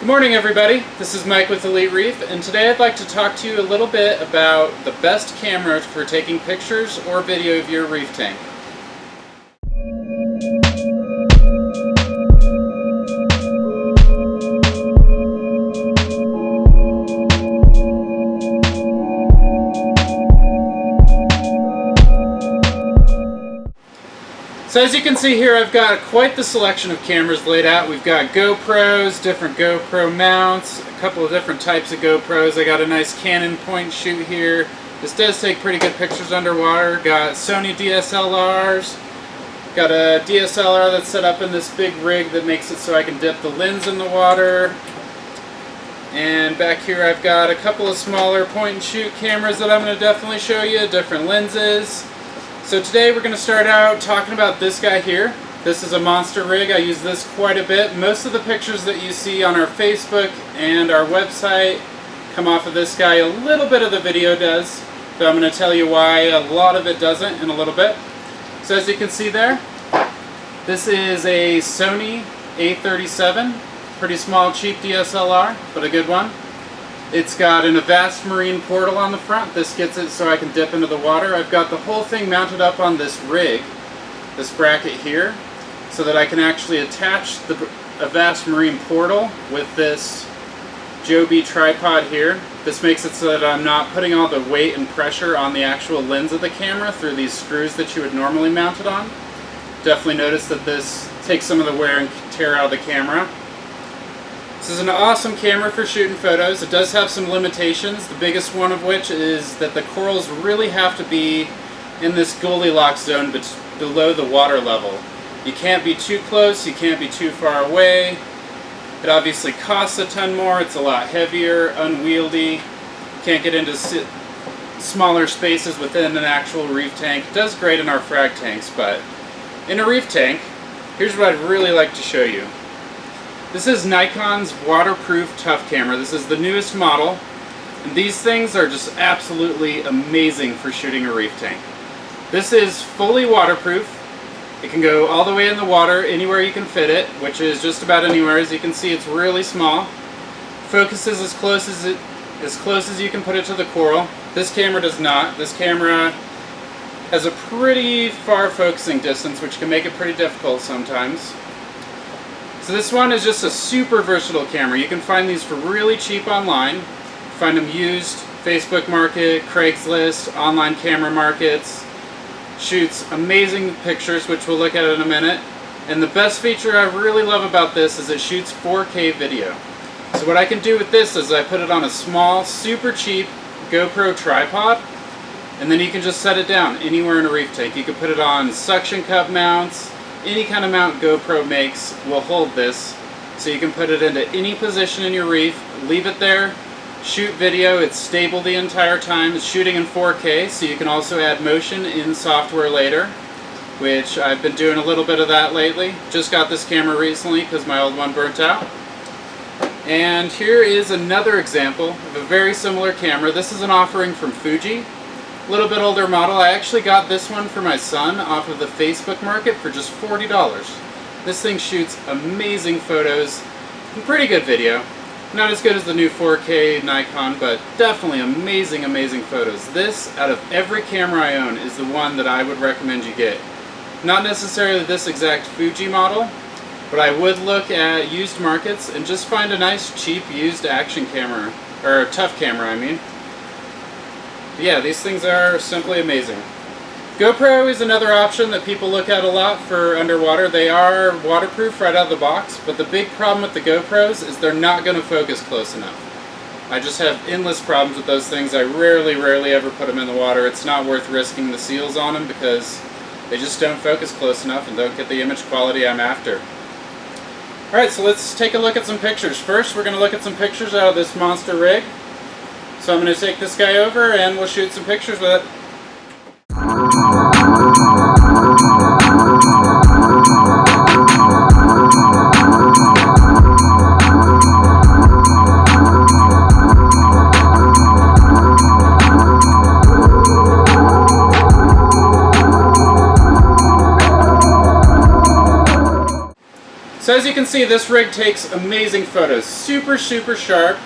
Good morning, everybody. This is Mike with Elite Reef, and today I'd like to talk to you a little bit about the best camera for taking pictures or video of your reef tank. So as you can see here, I've got quite the selection of cameras laid out. We've got GoPros, different GoPro mounts, a couple of different types of GoPros. I got a nice Canon point and shoot here. This does take pretty good pictures underwater. Got Sony DSLRs. Got a DSLR that's set up in this big rig that makes it so I can dip the lens in the water. And back here I've got a couple of smaller point and shoot cameras that I'm going to definitely show you, different lenses. So today we're going to start out talking about this guy here. This is a monster rig. I use this quite a bit. Most of the pictures that you see on our Facebook and our website come off of this guy. A little bit of the video does, but I'm going to tell you why a lot of it doesn't in a little bit. So as you can see there, this is a Sony A37. Pretty small, cheap DSLR, but a good one. It's got an Avast marine portal on the front. This gets it so I can dip into the water. I've got the whole thing mounted up on this rig, this bracket here, so that I can actually attach the Avast marine portal with this Joby tripod here. This makes it so that I'm not putting all the weight and pressure on the actual lens of the camera through these screws that you would normally mount it on. Definitely notice that this takes some of the wear and tear out of the camera. This is an awesome camera for shooting photos. It does have some limitations, the biggest one of which is that the corals really have to be in this Goldilocks zone below the water level. You can't be too close, you can't be too far away. It obviously costs a ton more, it's a lot heavier, unwieldy. Can't get into smaller spaces within an actual reef tank. It does great in our frag tanks, but in a reef tank, here's what I'd really like to show you. This is Nikon's waterproof tough camera. This is the newest model, and these things are just absolutely amazing for shooting a reef tank. This is fully waterproof. It can go all the way in the water, anywhere you can fit it, which is just about anywhere. As you can see, it's really small. Focuses as close as you can put it to the coral. This camera does not. This camera has a pretty far focusing distance, which can make it pretty difficult sometimes. So this one is just a super versatile camera. You can find these for really cheap online. Find them used, Facebook Market, Craigslist, online camera markets. Shoots amazing pictures, which we'll look at in a minute. And the best feature I really love about this is it shoots 4K video. So what I can do with this is I put it on a small, super cheap GoPro tripod, and then you can just set it down anywhere in a reef tank. You can put it on suction cup mounts. Any kind of mount GoPro makes will hold this, so you can put it into any position in your reef, leave it there, shoot video. It's stable the entire time. It's shooting in 4K, so you can also add motion in software later, which I've been doing a little bit of that lately. Just got this camera recently because my old one burnt out. And here is another example of a very similar camera. This is an offering from Fuji. A little bit older model. I actually got this one for my son off of the Facebook Market for just $40. This thing shoots amazing photos and pretty good video. Not as good as the new 4K Nikon, but definitely amazing, amazing photos. This, out of every camera I own, is the one that I would recommend you get. Not necessarily this exact Fuji model, but I would look at used markets and just find a nice, cheap, used action camera, or tough camera, I mean. Yeah, these things are simply amazing. GoPro is another option that people look at a lot for underwater. They are waterproof right out of the box, but the big problem with the GoPros is they're not going to focus close enough. I just have endless problems with those things. I rarely ever put them in the water. It's not worth risking the seals on them because they just don't focus close enough and don't get the image quality I'm after. Alright, so let's take a look at some pictures. First, we're going to look at some pictures out of this monster rig. So I'm going to take this guy over and we'll shoot some pictures with it. So as you can see, this rig takes amazing photos. Super, super sharp.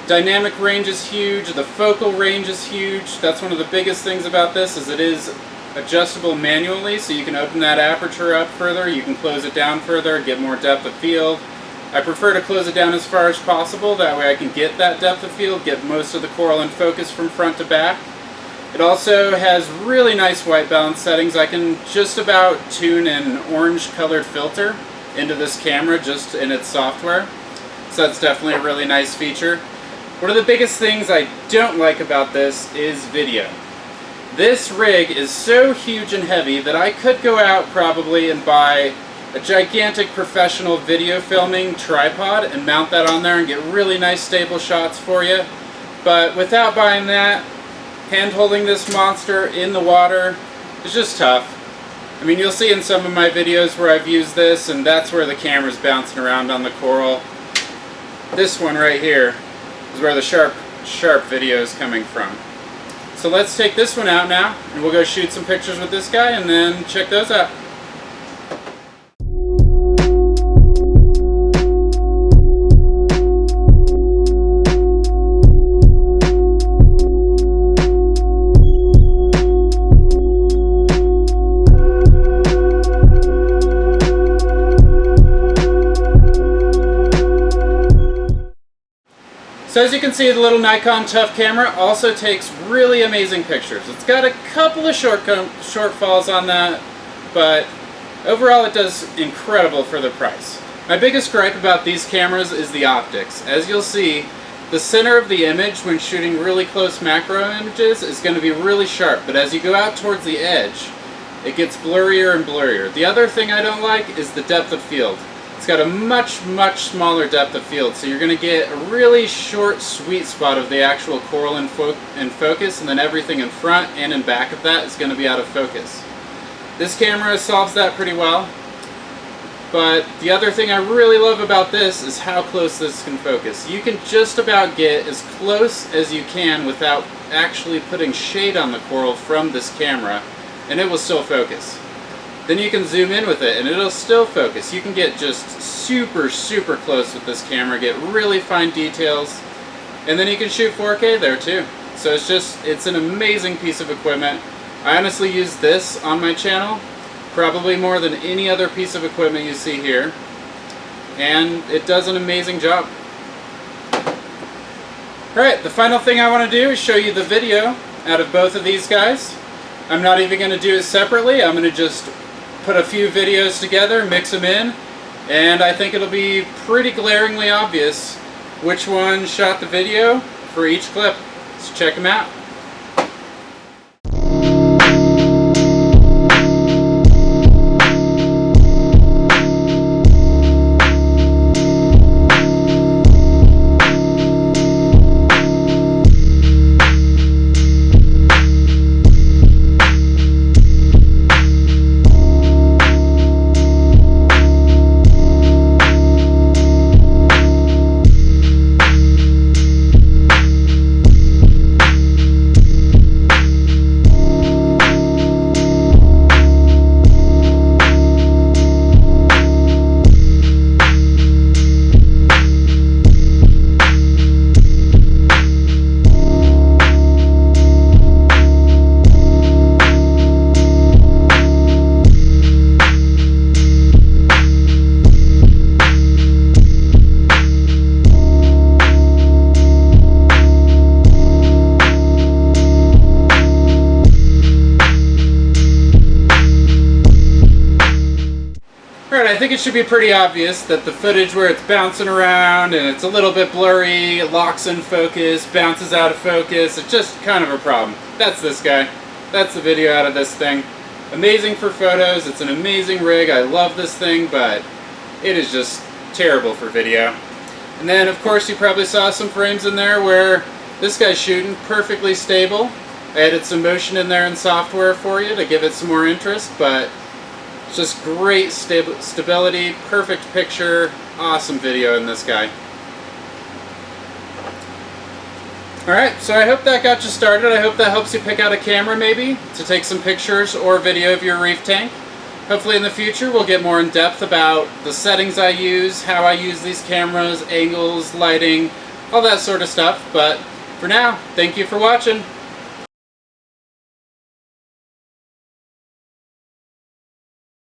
Dynamic range is huge. The focal range is huge. That's one of the biggest things about this, is it is adjustable manually, so you can open that aperture up further, you can close it down further, get more depth of field. I prefer to close it down as far as possible, that way I can get that depth of field, get most of the coral in focus from front to back. It also has really nice white balance settings. I can just about tune an orange colored filter into this camera just in its software, so that's definitely a really nice feature. One of the biggest things I don't like about this is video. This rig is so huge and heavy that I could go out probably and buy a gigantic professional video filming tripod and mount that on there and get really nice stable shots for you. But without buying that, hand holding this monster in the water is just tough. I mean, you'll see in some of my videos where I've used this, and that's where the camera's bouncing around on the coral. This one right here is where the sharp video is coming from. So let's take this one out now, and we'll go shoot some pictures with this guy and then check those out. So as you can see, the little Nikon Tough camera also takes really amazing pictures. It's got a couple of shortfalls on that, but overall it does incredible for the price. My biggest gripe about these cameras is the optics. As you'll see, the center of the image when shooting really close macro images is going to be really sharp, but as you go out towards the edge, it gets blurrier and blurrier. The other thing I don't like is the depth of field. It's got a much, much smaller depth of field, so you're going to get a really short sweet spot of the actual coral in focus, and then everything in front and in back of that is going to be out of focus. This camera solves that pretty well, but the other thing I really love about this is how close this can focus. You can just about get as close as you can without actually putting shade on the coral from this camera, and it will still focus. Then you can zoom in with it and it'll still focus. You can get just super, super close with this camera, get really fine details, and then you can shoot 4K there too. So it's an amazing piece of equipment. I honestly use this on my channel probably more than any other piece of equipment you see here, and it does an amazing job. Alright, the final thing I want to do is show you the video out of both of these guys. I'm not even going to do it separately. I'm going to just put a few videos together, mix them in, and I think it'll be pretty glaringly obvious which one shot the video for each clip. So check them out. I think it should be pretty obvious that the footage where it's bouncing around and it's a little bit blurry, it locks in focus, bounces out of focus, it's just kind of a problem. That's this guy. That's the video out of this thing. Amazing for photos, it's an amazing rig, I love this thing, but it is just terrible for video. And then of course you probably saw some frames in there where this guy's shooting perfectly stable. I added some motion in there in software for you to give it some more interest, but it's just great stability, perfect picture, awesome video in this guy. Alright, so I hope that got you started. I hope that helps you pick out a camera maybe to take some pictures or video of your reef tank. Hopefully in the future we'll get more in depth about the settings I use, how I use these cameras, angles, lighting, all that sort of stuff. But for now, thank you for watching.